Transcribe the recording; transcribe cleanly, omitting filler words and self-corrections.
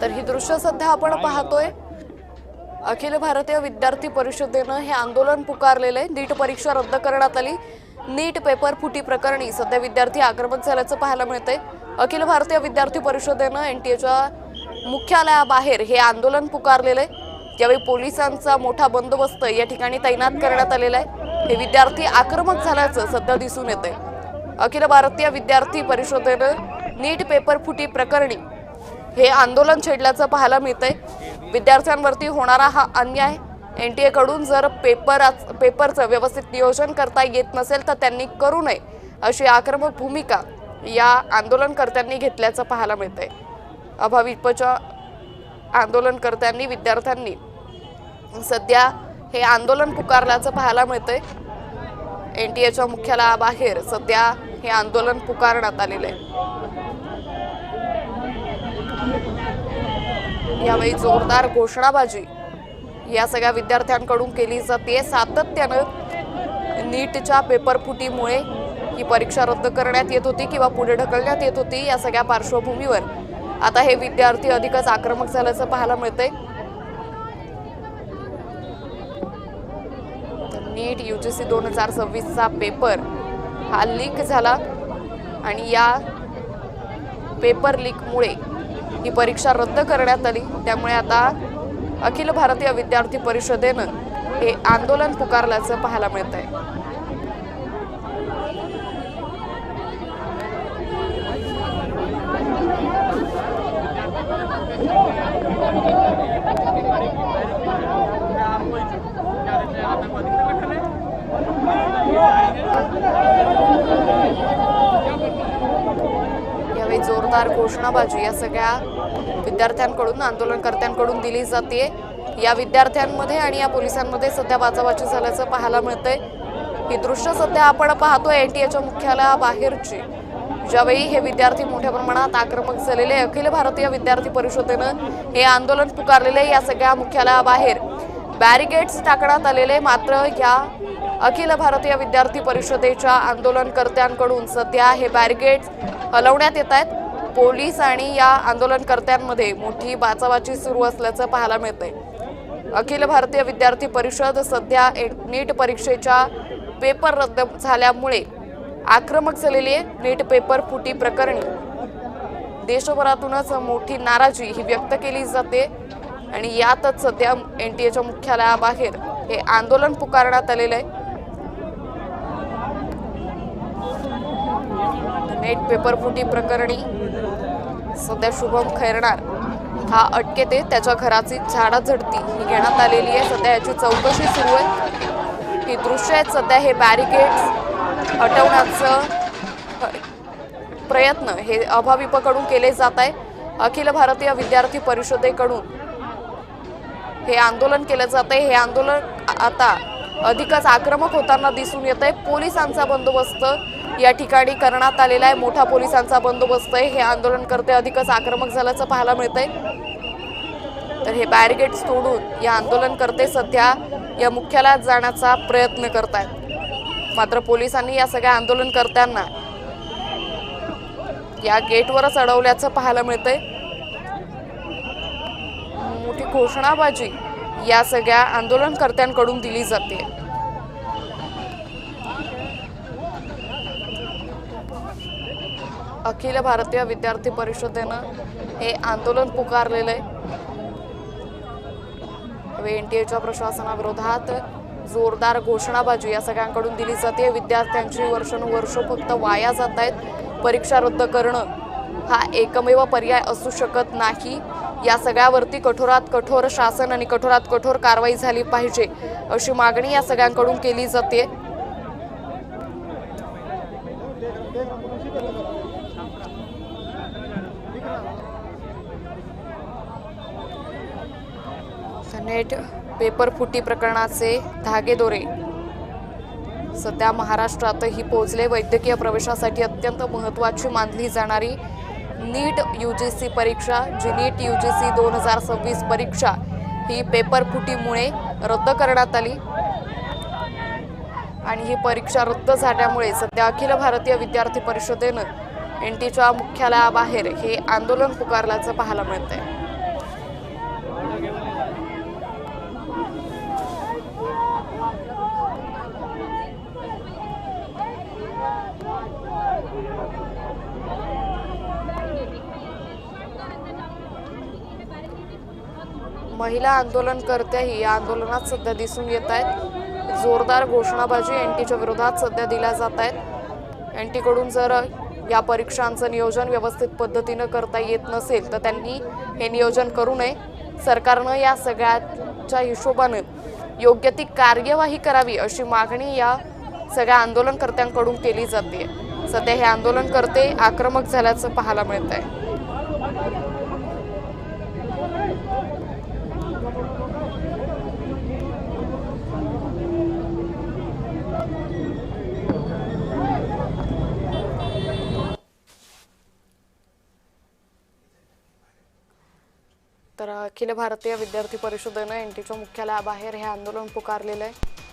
तर ही दृश्य सध्या आपण पाहतोय। अखिल भारतीय विद्यार्थी परिषदेनं हे आंदोलन पुकारलेलं आहे। नीट परीक्षा रद्द करण्यात आली। नीट पेपर फुटी प्रकरणी सध्या विद्यार्थी आक्रमक झाल्याचं पाहायला मिळतंय। अखिल भारतीय विद्यार्थी परिषदेनं एनटीएच्या मुख्यालयाबाहेर हे आंदोलन पुकारलेलं आहे। त्यावेळी पोलिसांचा मोठा बंदोबस्त या ठिकाणी तैनात करण्यात आलेला आहे। हे विद्यार्थी आक्रमक झाल्याचं सध्या दिसून येतंय। अखिल भारतीय विद्यार्थी परिषदेनं नीट पेपर फुटी प्रकरणी हे आंदोलन छेडल्याचं पाहायला मिळतंय। विद्यार्थ्यांवरती होणारा हा अन्याय, एनटीए कडून जर पेपरचं व्यवस्थित नियोजन करता येत नसेल तर त्यांनी करू नये अशी आक्रमक भूमिका या आंदोलनकर्त्यांनी घेतल्याचं पाहायला मिळतंय। अभाविपच्या आंदोलनकर्त्यांनी विद्यार्थ्यांनी सध्या हे आंदोलन पुकारल्याचं पाहायला मिळतंय। एनटीएच्या मुख्यालयाबाहेर सध्या हे आंदोलन पुकारण्यात आलेलं आहे। यावेळी जोरदार घोषणाबाजी या सगळ्या विद्यार्थ्यांकडून केली जाते। सातत्यानं नीटच्या पेपर फुटीमुळे ही परीक्षा रद्द करण्यात येत होती किंवा पुढे ढकलण्यात येत होती। या सगळ्या पार्श्वभूमीवर आता हे विद्यार्थी अधिकच आक्रमक झाल्याचं पाहायला मिळतंय। नीट यूजीसी 2026चा पेपर हा लीक झाला आणि या पेपर लीकमुळे ही परीक्षा रद्द करण्यात आली। त्यामुळे आता अखिल भारतीय विद्यार्थी परिषदेनं हे आंदोलन पुकारल्याचं पाहायला मिळतंय। यावेळी जोरदार घोषणाबाजी या सगळ्या विद्यार्थ्यांकडून आंदोलनकर्त्यांकडून दिली जाते। या विद्यार्थ्यांमध्ये आणि या पोलिसांमध्ये सध्या बाचाबाची झाल्याचं पाहायला मिळतंय। ही दृश्य सध्या आपण पाहतोय एनटीएच्या मुख्यालयाबाहेरची, ज्यावेळी हे विद्यार्थी मोठ्या प्रमाणात आक्रमक झालेले। अखिल भारतीय विद्यार्थी परिषदेनं हे आंदोलन पुकारलेले। या सगळ्या मुख्यालयाबाहेर बॅरिकेड्स टाकण्यात आलेले। मात्र या अखिल भारतीय विद्यार्थी परिषदेच्या आंदोलनकर्त्यांकडून सध्या हे बॅरिकेड्स हलवण्यात येत आहेत। पोलीस आणि या आंदोलनकर्त्यांमध्ये मोठी बाचाबाची सुरू असल्याचं पाहायला मिळतंय। अखिल भारतीय विद्यार्थी परिषद सध्या नीट परीक्षेच्या पेपर रद्द झाल्यामुळे आक्रमक झालेली आहे। नीट पेपर फुटी प्रकरणी देशभरातूनच मोठी नाराजी ही व्यक्त केली जाते आणि यातच सध्या एनटीएच्या मुख्यालयाबाहेर हे आंदोलन पुकारण्यात आलेलं आहे। नीट पेपर फुटी प्रकरणी सध्या शुभम खैरनार हा अटकेत आहे। त्याच्या घराची झाडाझडती ही घेण्यात आलेली आहे। सध्या याची चौकशी सुरू आहे। ही दृश्य आहेत सध्या हे बॅरिकेड्स हटवण्याचं प्रयत्न हे अभाविपकडून केले जात आहे। अखिल भारतीय विद्यार्थी परिषदेकडून हे आंदोलन केलं जात आहे। हे आंदोलन आता अधिकच आक्रमक होताना दिसून येत आहे। पोलिसांचा बंदोबस्त या ठिकाणी करण्यात आलेला आहे। मोठा पोलिसांचा बंदोबस्त आहे। हे आंदोलनकर्ते अधिकच आक्रमक झाल्याचं पाहायला मिळतंय। तर हे बॅरिकेड्स तोडून या आंदोलनकर्ते सध्या या मुख्यालयात जाण्याचा प्रयत्न करत आहेत। मात्र पोलिसांनी या सगळ्या आंदोलनकर्त्यांना या गेटवरच अडवल्याचं पाहायला मिळतंय। मोठी घोषणाबाजी या सगळ्या आंदोलनकर्त्यांकडून दिली जाते। अखिल भारतीय विद्यार्थी परिषदेनं हे आंदोलन पुकारलेलं आहे। एनटीएच्या प्रशासनाविरोधात जोरदार घोषणाबाजी या सगळ्यांकडून दिली जाते। विद्यार्थ्यांची वर्षानुवर्ष फक्त वाया जात आहेत। परीक्षा रद्द करणं हा एकमेव पर्याय असू शकत नाही। या सगळ्यावरती कठोरात कठोर शासन आणि कठोरात कठोर कारवाई झाली पाहिजे अशी मागणी या सगळ्यांकडून केली जाते। नीट पेपर फुटी प्रकरणाचे धागेदोरे सध्या महाराष्ट्रातही पोहोचले। वैद्यकीय प्रवेशासाठी अत्यंत महत्त्वाची मानली जाणारी नीट यूजीसी परीक्षा, जी नीट यूजीसी 2026 परीक्षा ही पेपर फुटीमुळे रद्द करण्यात आली आणि ही परीक्षा रद्द झाल्यामुळे सध्या अखिल भारतीय विद्यार्थी परिषदेनं एनटीच्या मुख्यालयाबाहेर हे आंदोलन पुकारल्याचं पाहायला मिळतंय। महिला आंदोलनकर्त्याही या आंदोलनात सध्या दिसून येत आहेत। जोरदार घोषणाबाजी एनटीच्या विरोधात सध्या दिल्या जात आहेत। एनटीकडून जर या परीक्षांचं नियोजन व्यवस्थित पद्धतीनं करता येत नसेल तर त्यांनी हे नियोजन करू नये। सरकारनं या सगळ्याच्या हिशोबाने योग्य ती कार्यवाही करावी अशी मागणी या सगळ्या आंदोलनकर्त्यांकडून केली जाते। सध्या हे आंदोलनकर्ते आक्रमक झाल्याचं पाहायला मिळतंय। तर अखिल भारतीय विद्यार्थी परिषदेनं एनटीच्या मुख्यालयाबाहेर हे आंदोलन पुकारलेलं आहे।